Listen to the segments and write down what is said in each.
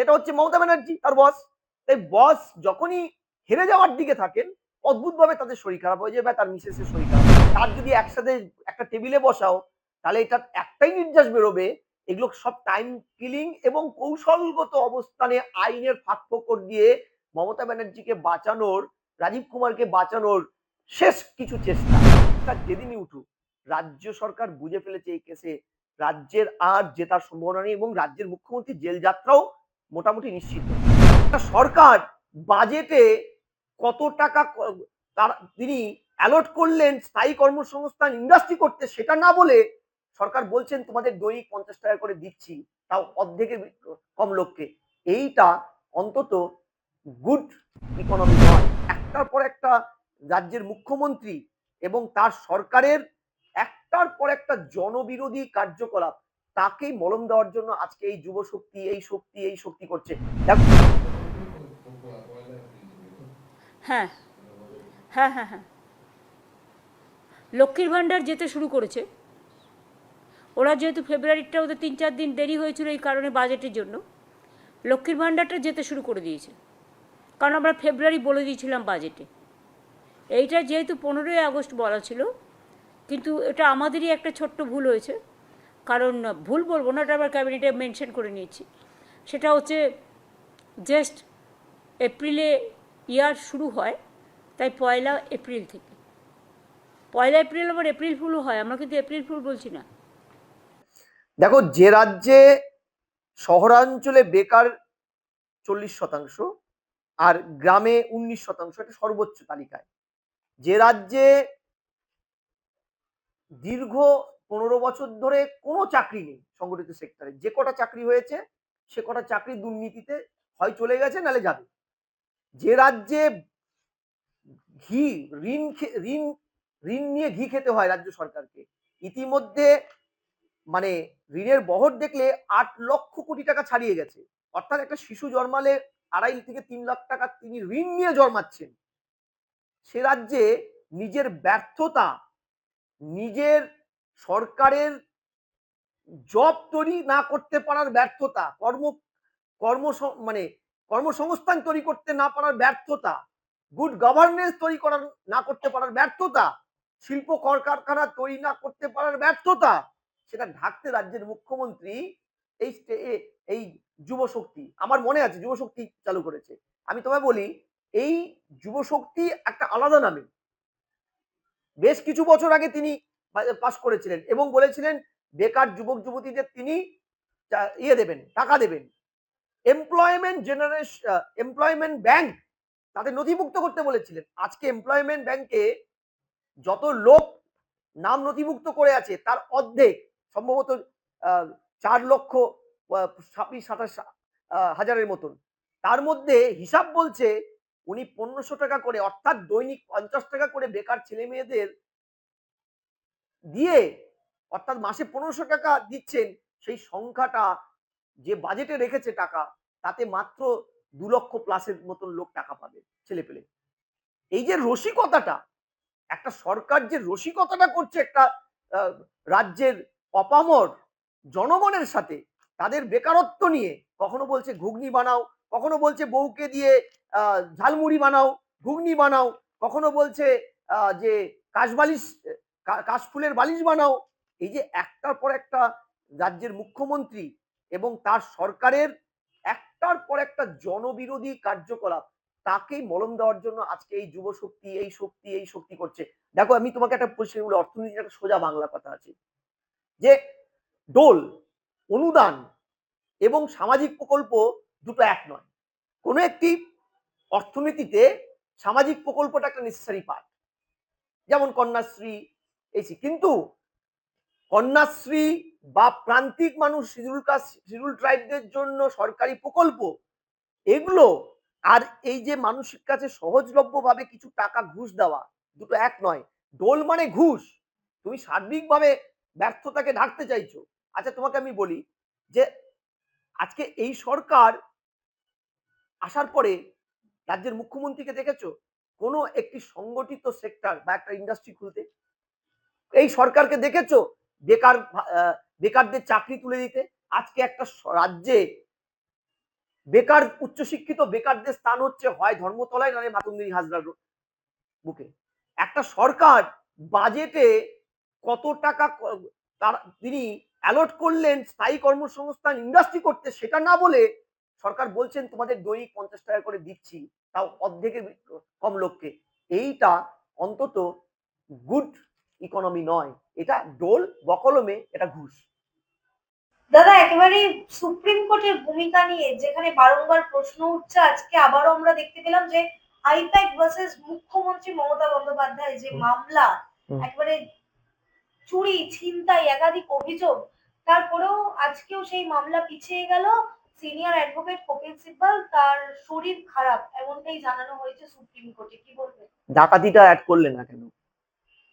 সেটা হচ্ছে মমতা ব্যানার্জি, তার বস। তাই বস যখনই হেরে যাওয়ার দিকে থাকেন, অদ্ভুতভাবে তাদের শরীর খারাপ হয়ে যায় বা তার মিসেসের শরীর খারাপ হয়। তার যদি একসাথে একটা টেবিলে বসাও, তাহলে এটা একটাই নির্যাস বেরোবে, এগুলো সব টাইম কিলিং এবং কৌশলগত অবস্থানে আইনের ফাঁক ফোকর দিয়ে মমতা ব্যানার্জিকে বাঁচানোর, রাজীব কুমারকে বাঁচানোর শেষ কিছু চেষ্টা। যেদিনই উঠুক, রাজ্য সরকার বুঝে ফেলেছে এই কেসে রাজ্যের আর জেতার সম্ভাবনা নেই এবং রাজ্যের মুখ্যমন্ত্রী জেল যাত্রাও মোটামুটি নিশ্চিত। সরকার বাজেটে কত টাকা তিনি অ্যালট করলেন স্থায়ী কর্মসংস্থান ইন্ডাস্ট্রি করতে, সেটা না বলে সরকার বলছেন তোমাদের দৈনিক 50 টাকা করে দিচ্ছি, তাও অর্ধেকের কম লোককে। এইটা অন্তত গুড ইকোনমি নয়। একটার পর একটা রাজ্যের মুখ্যমন্ত্রী এবং তার সরকারের একটার পর একটা জনবিরোধী কার্যকলাপ, তাকেই মলম দেওয়ার জন্য আজকে এই যুব শক্তি এই শক্তি করছে। হ্যাঁ, হ্যাঁ, হ্যাঁ, হ্যাঁ। লক্ষ্মীর ভাণ্ডার যেতে শুরু করেছে। ওরা যেহেতু ফেব্রুয়ারিটা ওদের 3-4 দিন দেরি হয়েছিল এই কারণে বাজেটের জন্য, লক্ষ্মীর ভাণ্ডারটা যেতে শুরু করে দিয়েছে। কারণ আমরা ফেব্রুয়ারি বলে দিয়েছিলাম বাজেটে। এইটা যেহেতু 15ই আগস্ট বলা ছিল, কিন্তু এটা আমাদেরই একটা ছোট্ট ভুল হয়েছে। কারণ ভুল বলবো না, এটা আবার ক্যাবিনেটে মেনশন করে নিয়েছি। সেটা হচ্ছে জাস্ট এপ্রিলে ইয়ার শুরু হয়, তাই 1 এপ্রিল থেকে। 1 এপ্রিল আবার এপ্রিল ফুলও হয়, আমরা কিন্তু এপ্রিল ফুল বলছি না। দেখো, যে রাজ্যে শহরাঞ্চলে বেকার 40% আর গ্রামে 19%, এটা সর্বোচ্চ তালিকায়। যে রাজ্যে দীর্ঘ 15 বছর ধরে কোনো চাকরি নেই সংগঠিত সেক্টরে, যে কটা চাকরি হয়েছে সে কটা চাকরি দুর্নীতিতে হয় চলে গেছে নালে যাবে। যে রাজ্যে ঘি ঋণ ঋণ ঋণ নিয়ে ঘি খেতে হয় রাজ্য সরকারকে, ইতিমধ্যে মানে ঋণের বহর দেখলে 8 লক্ষ কোটি টাকা ছাড়িয়ে গেছে। অর্থাৎ একটা শিশু জন্মালে 2.5 থেকে 3 লাখ টাকা তিনি ঋণ নিয়ে জন্মাচ্ছেন। সে রাজ্যে নিজের ব্যর্থতা, নিজের সরকারের জব তৈরি না করতে পারার ব্যর্থতা, কর্ম মানে কর্মসংস্থান তৈরি করতে না পারার ব্যর্থতা, গুড গভর্নেন্স তৈরি করার না করতে পারার ব্যর্থতা, শিল্প কলকারখানা তৈরি না করতে পারার ব্যর্থতা, সেটা ঢাকতে রাজ্যের মুখ্যমন্ত্রী এই এই যুব শক্তি, আমার মনে আছে যুব শক্তি চালু করেছে। আমি তোমায় বলি, এই যুব শক্তি একটা আলাদা নামে বেশ কিছু বছর আগে তিনি পাস করেছিলেন এবং বলেছিলেন বেকার যুবক যুবতীদের তিনি দেবেন, টাকা দেবেন। এমপ্লয়মেন্ট ব্যাংক তাদের নথিভুক্ত করতে বলেছিলেন। আজকে এমপ্লয়মেন্ট ব্যাংকে যত লোক নাম নথিভুক্ত করে আছে তার অর্ধেক, সম্ভবত 4,26,27,হাজারের মতন। তার মধ্যে হিসাব বলছে উনি 1500 টাকা করে, অর্থাৎ দৈনিক 50 টাকা করে বেকার ছেলে মেয়েদের দিয়ে, অর্থাৎ মাসে 1500 টাকা দিচ্ছেন। সেই সংখ্যাটা যে বাজেটে রেখেছে টাকা, তাতে মাত্র 2 লক্ষ প্লাসের মতন লোক টাকা পাবে, ছেলে পেলে। এই যে রসিকতাটা, একটা সরকার যে রসিকতাটা করছে একটা রাজ্যের অপামর জনগণের সাথে, তাদের বেকারত্ব নিয়ে, কখনো বলছে ঘুগনি বানাও, কখনো বলছে বউকে দিয়ে ঝালমুড়ি বানাও, ঘুগনি বানাও, কখনো বলছে যে কাশবালিশ, কাশফুলের বালিশ বানাও। এই যে একটার পর একটা রাজ্যের মুখ্যমন্ত্রী এবং তার সরকারের একটার পর একটা জনবিরোধী কার্যকলাপ, তাকেই মলম দেওয়ার জন্য আজকে এই যুব শক্তি এই শক্তি করছে। দেখো, আমি তোমাকে একটা পরিষ্কার বলি, অর্থনীতির একটা সোজা বাংলা কথা আছে যে দোল, অনুদান এবং সামাজিক প্রকল্প দুটো এক নয়। কোন একটি অর্থনীতিতে সামাজিক প্রকল্পটা একটা নেসেসারি পার্ট, যেমন কন্যাশ্রী এসি, কিন্তু কন্যাশ্রী বা প্রান্তিক মানুষ, শিডিউল ট্রাইবদের জন্য সরকারি প্রকল্প, এগুলো আর এই যে মানুষের কাছে সহজলভ্য ভাবে কিছু টাকা ঘুষ দেওয়া, দুটো এক নয়। দোল মানে ঘুষ, তুমি সার্বিকভাবে ব্যর্থতাকে ঢাকতে চাইছো। আচ্ছা, তোমাকে আমি বলি যে আজকে এই সরকার আসার পরে রাজ্যের মুখ্যমন্ত্রীকে দেখেছো কোনো একটি সংগঠিত সেক্টর বা একটা ইন্ডাস্ট্রি খুলতে? এই সরকারকে দেখেছো বেকারদের চাকরি তুলে দিতে? আজকে একটা রাজ্যে বেকার, উচ্চশিক্ষিত বেকারদের স্থান হচ্ছে হয় ধর্মতলায় নয় মাতঙ্গিনী হাজরার বুকে। একটা সরকার বাজেটে কত টাকা তিনি অ্যালট করলেন স্থায়ী কর্মসংস্থান ইন্ডাস্ট্রি করতে, সেটা না বলে সরকার বলছেন তোমাদের দৈনিক 50 টাকা করে দিচ্ছি, তাও অর্ধেকের কম লোককে। এইটা অন্তত গুড ইকোনমি নয়, এটা ডোল বকলমে, এটা ঘুষ। দাদা একেবারে সুপ্রিম কোর্টের ভূমিকা নিয়ে যেখানে বারংবার প্রশ্ন উঠছে, আজকে আবারও আমরা দেখতে পেলাম যে আইপ্যাক ভার্সেস মুখ্যমন্ত্রী মমতা বন্দ্যোপাধ্যায় যে মামলা, একেবারে চুরি ছিনতাই একাধিক অভিযোগ, তারপরেও আজকেও সেই মামলা পিছিয়ে গেল। সিনিয়র অ্যাডভোকেট কপিল সিব্বল তার শরীর খারাপ এমনটাই জানানো হয়েছে সুপ্রিম কোর্টে, কি বলবেন? ডাকাতিটা অ্যাড করলে না কেন?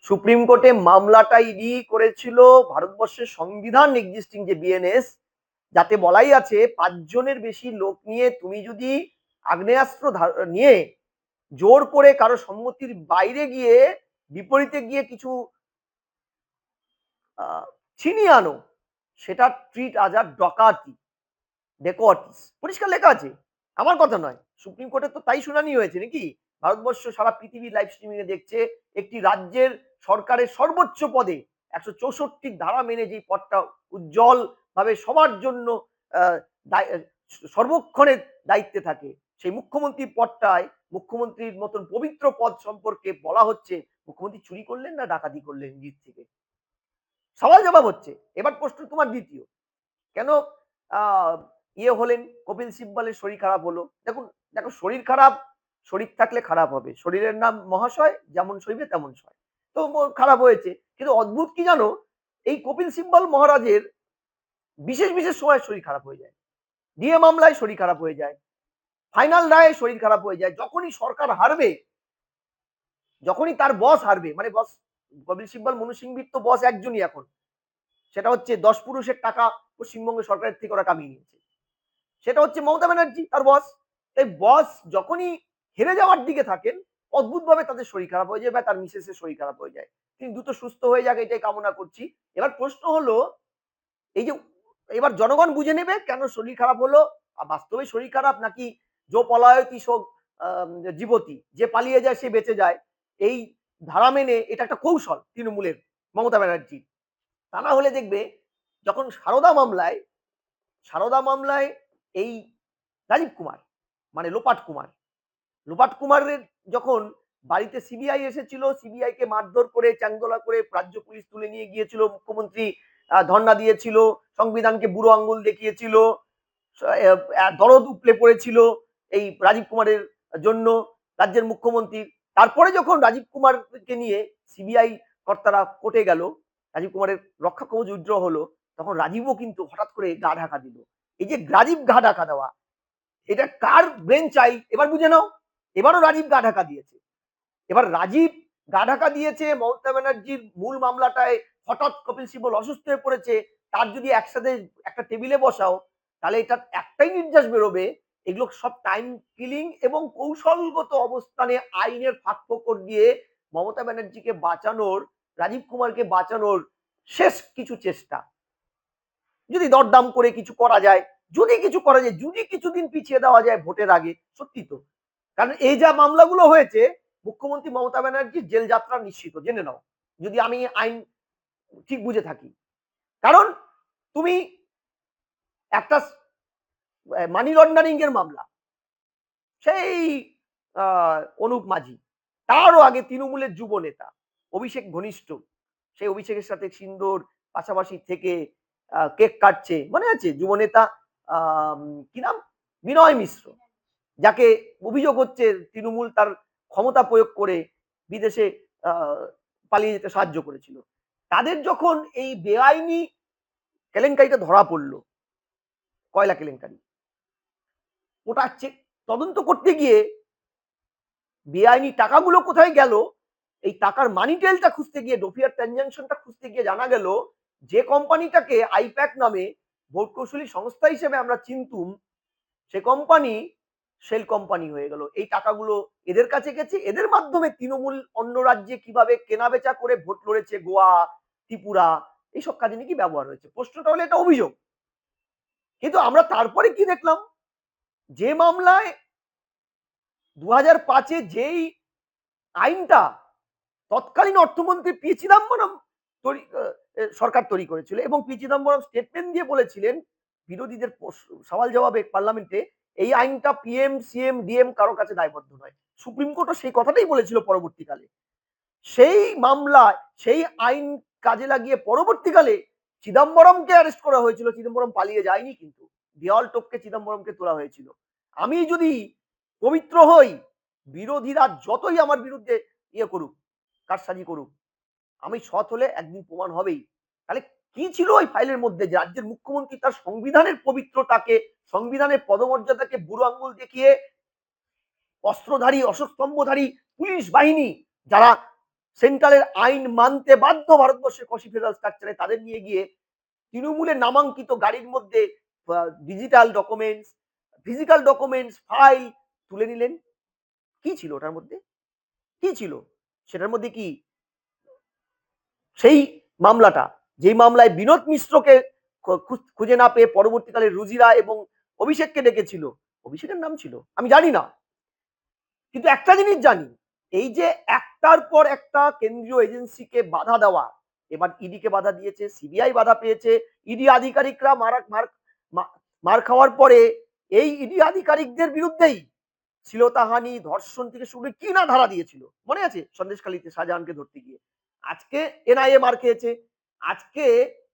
সুপ্রিম কোর্টে মামলাটা ইডি করেছিল ভারতবর্ষের সংবিধান এক্সিস্টিং যে বিএনএস, যাতে বলাই আছে 5 জনের বেশি লোক নিয়ে তুমি যদি আগ্নেয়াস্ত্র নিয়ে জোর করে কারো সম্মতির বাইরে গিয়ে বিপরীতে গিয়ে কিছু ছিনিয়ে আনো, সেটা ট্রিট আজ আর ডকাতি, ডেকোয়ার্টিস, পরিষ্কার লেখা আছে, আমার কথা নয়। সুপ্রিম কোর্টে তো তাই শুনানি হয়েছে নাকি? ভারতবর্ষ সারা পৃথিবী লাইভ স্ট্রিমিং এ দেখছে, একটি রাজ্যের সরকারের সর্বোচ্চ পদে 164 ধারা মেনে যে পদটা উজ্জ্বল ভাবে সবার জন্য সর্বক্ষণের দায়িত্বে থাকে, সেই মুখ্যমন্ত্রীর পদটায় মুখ্যমন্ত্রীর মতন পবিত্র পদ সম্পর্কে বলা হচ্ছে মুখ্যমন্ত্রী চুরি করলেন না ডাকাতি করলেন জিত থেকে? সওয়াল জবাব হচ্ছে। এবার প্রশ্ন তোমার দ্বিতীয়, কেন ইয়ে হলেন কপিল সিব্বলের শরীর খারাপ হলো? দেখুন, দেখো, শরীর খারাপ, শরীর থাকলে খারাপ হবে, শরীরের নাম মহাশয়, যেমন সইবে তেমন সয়। তো খারাপ হয়েছে, কিন্তু অদ্ভুত কি জানো, এই কপিল সিব্বল মহারাজের বিশেষ বিশেষ সময় শরীর খারাপ হয়ে যায়। ডিএ মামলায় শরীর খারাপ হয়ে যায়, ফাইনাল রায়ে শরীর খারাপ হয়ে যায়, যখনই সরকার হারবে, যখনই তার বস হারবে, মানে বস কপিল সিব্বল মনু সিংভির তো বস একজনই এখন, সেটা হচ্ছে 10 পুরুষের টাকা পশ্চিমবঙ্গ সরকারের থেকে ওরা কামিয়ে নিয়েছে, সেটা হচ্ছে মমতা ব্যানার্জি, তার বস। এই বস যখনই হেরে যাওয়ার দিকে থাকেন, অদ্ভুতভাবে তাদের শরীর খারাপ হয়ে যায় বা তার মিসেসের শরীর খারাপ হয়ে যায়। তিনি দ্রুত সুস্থ হয়ে যাক, এটাই কামনা করছি। এবার প্রশ্ন হলো, এই যে এবার জনগণ বুঝে নেবে কেন শরীর খারাপ হলো, বাস্তবে শরীর খারাপ নাকি জো পলায়তি শোক জীবতী, যে পালিয়ে যায় সে বেঁচে যায়, এই ধারা মেনে এটা একটা কৌশল তৃণমূলের, মমতা ব্যানার্জি। তা না হলে দেখবে যখন সারদা মামলায় এই রাজীব কুমার, মানে লোপাট কুমারের যখন বাড়িতে সিবিআই এসেছিল, সিবিআই কে মারধর করে চ্যাংদোলা করে রাজ্য পুলিশ তুলে নিয়ে গিয়েছিল, মুখ্যমন্ত্রী ধর্ণা দিয়েছিল, সংবিধানকে বুড়ো আঙ্গুল দেখিয়েছিল, দরদ উপলে পড়েছিল এই রাজীব কুমারের জন্য রাজ্যের মুখ্যমন্ত্রীর। তারপরে যখন রাজীব কুমারকে নিয়ে সিবিআই কর্তারা কোর্টে গেল, রাজীব কুমারের রক্ষা কবচ উইথড্র হলো, তখন রাজীবও কিন্তু হঠাৎ করে গা ঢাকা দিল। এই যে রাজীব গা ঢাকা দেওয়া, এটা কার ব্রেন চাই এবার বুঝে নাও। এবারও রাজীব গা ঢাকা দিয়েছে। এবার রাজীব গা ঢাকা দিয়েছে মমতা ব্যানার্জির মূল মামলাটায়, হঠাৎ কপিল সিব্বল অসুস্থ হয়ে পড়েছে, তার যদি একসাথে একটা টেবিলে বসাও, তাহলে এটা একটাই নির্যাস বেরোবে, এগুলো সব টাইম কিলিং এবং কৌশলগত অবস্থানে আইনের ফাঁক ফোকর দিয়ে মমতা ব্যানার্জিকে বাঁচানোর, রাজীব কুমারকে বাঁচানোর শেষ কিছু চেষ্টা। যদি দরদাম করে কিছু করা যায়, যদি কিছুদিন পিছিয়ে দেওয়া যায় ভোটের আগে, সত্যি তো। কারণ এই যা মামলাগুলো হয়েছে, মুখ্যমন্ত্রী মমতা ব্যানার্জির জেল যাত্রা নিশ্চিত, জেনে নাও, যদি আমি আইন ঠিক বুঝে থাকি। কারণ তুমি একটা মানি লন্ডারিং এর মামলা, সেই অনুপ মাঝি, তারও আগে তৃণমূলের যুব নেতা অভিষেক ঘনিষ্ঠ, সেই অভিষেকের সাথে সিন্দুর পাশাপাশি থেকে কেক কাটছে, মনে আছে যুব নেতা কি নাম, বিনয় মিশ্র, যাকে অভিযোগ হচ্ছে তৃণমূল তার ক্ষমতা প্রয়োগ করে বিদেশে পালিয়ে যেতে সাহায্য করেছিল। তাদের যখন এই বেআইনি কেলেঙ্কারিটা ধরা পড়লো, কয়লা কেলেঙ্কারি, ওটা তদন্ত করতে গিয়ে বেআইনি টাকাগুলো কোথায় গেল, এই টাকার মানি টেলটা খুঁজতে গিয়ে, ডোফিয়ার ট্রানজাকশনটা খুঁজতে গিয়ে জানা গেল যে কোম্পানিটাকে আইপ্যাক নামে ভোট কৌশলী সংস্থা হিসেবে আমরা চিনতুম, সে কোম্পানি সেল কোম্পানি হয়ে গেল। এই টাকাগুলো এদের কাছে গেছে, এদের মাধ্যমে তৃণমূল অন্য রাজ্যে কিভাবে কেনা বেচা করে ভোট লড়েছে, গোয়া, ত্রিপুরা, এইসব কাজে নাকি ব্যবহার হয়েছে। প্রশ্নটা হলো এটা অভিযোগ, কিন্তু আমরা তারপরে কি দেখলাম, যে মামলায় 2005-এ যেই আইনটা তৎকালীন অর্থমন্ত্রী পি চিদম্বরম সরকার তৈরি করেছিল, এবং পি চিদম্বরম স্টেটমেন্ট দিয়ে বলেছিলেন বিরোধীদের সওয়াল জবাবে পার্লামেন্টে, এই আইনটা পিএম সিএম ডিএম কারো কাছে দায়বদ্ধ নয়। সুপ্রিম কোর্টও সেই কথাটাই বলেছিল পরবর্তীকালে। সেই মামলায় সেই আইন কাজে লাগিয়ে পরবর্তীকালে চিদম্বরমকে অ্যারেস্ট করা হয়েছিল। চিদম্বরম পালিয়ে যায়নি, কিন্তু দেওয়াল টপকে চিদম্বরমকে তোলা হয়েছিল। আমি যদি পবিত্র হই, বিরোধীরা যতই আমার বিরুদ্ধে ইয়ে করুক, কারসাজি করুক, আমি সৎ হলে একদিন প্রমাণ হবেই। তাহলে কি ছিল ওই ফাইলের মধ্যে, যে রাজ্যের মুখ্যমন্ত্রী তার সংবিধানের পবিত্রতাকে, সংবিধানের পদমর্যাদাকে বুড়ো আঙ্গুল দেখিয়ে অস্ত্রধারী অশ্বস্তম্ভধারী পুলিশ বাহিনী, যারা সেন্ট্রালের আইন মানতে বাধ্য ভারতবর্ষের কষি ফেডারেল স্ট্রাকচারে, তাদের নিয়ে গিয়ে তৃণমূলের নামাঙ্কিত গাড়ির মধ্যে digital documents, physical documents, file তুলে নিলেন। কি ছিল ওটার মধ্যে? কি ছিল সেটার মধ্যে? কি সেই মামলাটা, যেই মামলায় বিনোদ মিশ্রকে খুঁজে না পেয়ে পরবর্তীকালে রুজিরা এবং অভিষেককে ডেকেছিল, অভিষেকের নাম ছিল আমি জানি না, কিন্তু একটা জিনিস জানি, এই যে একটার পর একটা কেন্দ্রীয় এজেন্সিকে বাধা দেওয়া, এবার ইডি কে বাধা দিয়েছে, সিবিআই বাধা পেয়েছে, ইডি আধিকারিকরা মার খাওয়ার পরে এই ইডি আধিকারিকদের বিরুদ্ধেই শ্লীলতাহানি, ধর্ষণ থেকে শুরু করে কি না ধারা দিয়েছিল, মনে আছে? সন্দেশখালীতে শাহজাহানকে ধরতে গিয়ে। আজকে এনআইএ মার খেয়েছে, আজকে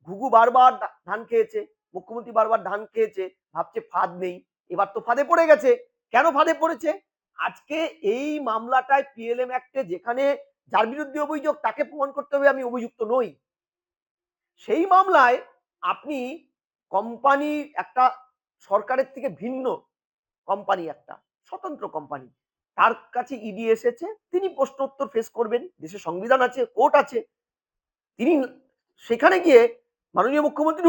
ঘুঘু বারবার ধান খেয়েছে, মুখ্যমন্ত্রী বারবার ধান খেয়েছে, ভাবছে ফাঁদ নেই, এবার তো ফাঁদে পড়ে গেছে। কেন ফাঁদে পড়েছে? আজকে এই মামলাটায় পিএলএম অ্যাক্টে যেখানে যার বিরুদ্ধে অভিযোগ তাকে প্রমাণ করতে হবে আমি অভিযুক্ত নই, সেই মামলায় আপনি কোম্পানি, একটা সরকারের থেকে ভিন্ন কোম্পানি, একটা স্বতন্ত্র কোম্পানি, তার কাছে ইডি এসেছে, তিনি প্রশ্ন উত্তর ফেস করবেন, দেশে সংবিধান আছে, কোর্ট আছে। তিনি সেখানে গিয়ে মাননীয় মুখ্যমন্ত্রী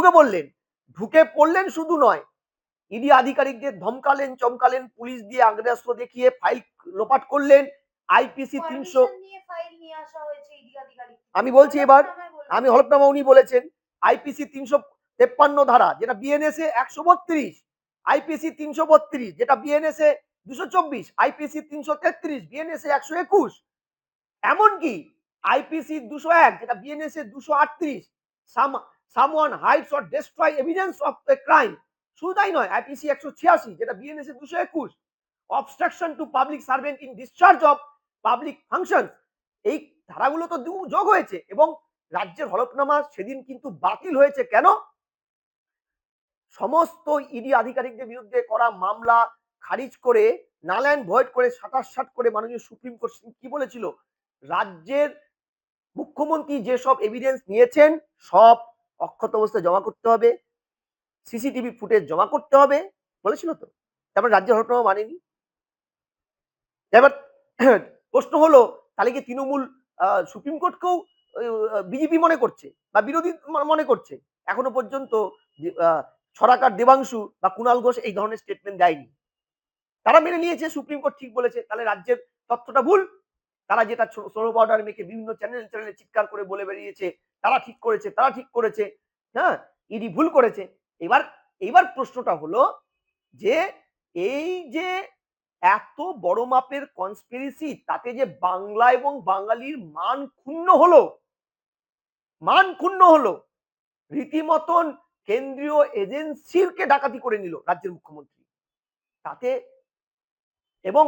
ঢুকে পড়লেন শুধু নয়, ইডি আধিকারিকদের ধমকালেন, চমকালেন, পুলিশ দিয়ে আগ্নেয়াস্ত্র দেখিয়ে ফাইল লোপাট করলেন। আইপিসি 300, আমি বলছি এবার, আমি হলফনামা, উনি বলেছেন আইপিসি 353 ধারা, যেটা বিএনএস এ 132, আইপিসি 332 যেটা বিএনএস এ 224, আইপিসি 333 বিএনএস এ 121, এমনকি আইপিসি 201 যেটা BNS A 238, someone hides or destroy evidence of a crime, শুধু তাই নয়, আইপিসি 186 যেটা BNS A 221, obstruction to public servant in discharge of public function, এই ধারাগুলো তো যোগ হয়েছে, এবং রাজ্যের হলফনামা সেদিন কিন্তু বাতিল হয়েছে। কেন? সমস্ত ইডি আধিকারিকদের বিরুদ্ধে করা মামলা খারিজ করে, নাল অ্যান্ড ভয়েড করে, 67 করে মাননীয় সুপ্রিম কোর্ট কি বলেছিল? রাজ্যের মুখ্যমন্ত্রী যেসব এভিডেন্স নিয়েছেন সব অক্ষত অবস্থায় জমা করতে হবে, সিসিটিভি ফুটেজ জমা করতে হবে, বলেছিল তো। তারপর রাজ্যের হলফনামা মানেনি। এবার প্রশ্ন হলো, তাহলে কি তৃণমূল সুপ্রিম কোর্টকেও বিজেপি মনে করছে বা বিরোধী মনে করছে? এখনো পর্যন্ত ছড়াকার দেবাংশু বা কুণাল ঘোষ এই ধরনের স্টেটমেন্ট দেয়নি, তারা মেনে নিয়েছে সুপ্রিম কোর্ট ঠিক বলেছে। তাহলে রাজ্যের তথ্যটা ভুল, তারা যেটা সোলো পাউডার মেখে বিভিন্ন চ্যানেলে চিৎকার করে বলে বেরিয়েছে তারা ঠিক করেছে, তারা ঠিক করেছে, হ্যাঁ, ইডি ভুল করেছে। এবার প্রশ্নটা হলো যে এই যে এত বড় মাপের কনস্পিরেসি, তাতে যে বাংলা এবং বাঙালির মান ক্ষুণ্ণ হলো, রীতিমতন কেন্দ্রীয় এজেন্সিরকে ডাকাতি করে নিল রাজ্যের মুখ্যমন্ত্রী, তাতে, এবং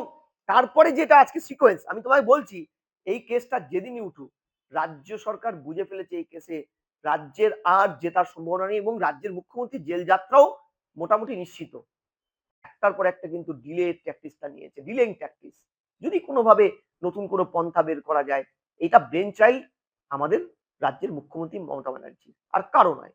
তারপরে যেটা আজকে সিকোয়েন্স, আমি তোমায় বলছি, এই কেসটা যেদিনই উঠুক, রাজ্য সরকার বুঝে ফেলেছে এই কেসে রাজ্যের আর জেতার সম্ভাবনা নেই, এবং রাজ্যের মুখ্যমন্ত্রী জেল যাত্রাও মোটামুটি নিশ্চিত। একটার পর একটা কিন্তু ডিলে ট্যাকটিসটা নিয়েছে, ডিলেইং ট্যাকটিস। যদি কোনোভাবে নতুন কোনো পন্থা বের করা যায়, এটা ব্রেন চাইল্ড আমাদের রাজ্যের মুখ্যমন্ত্রী মমতা ব্যানার্জি, আর কারো নয়।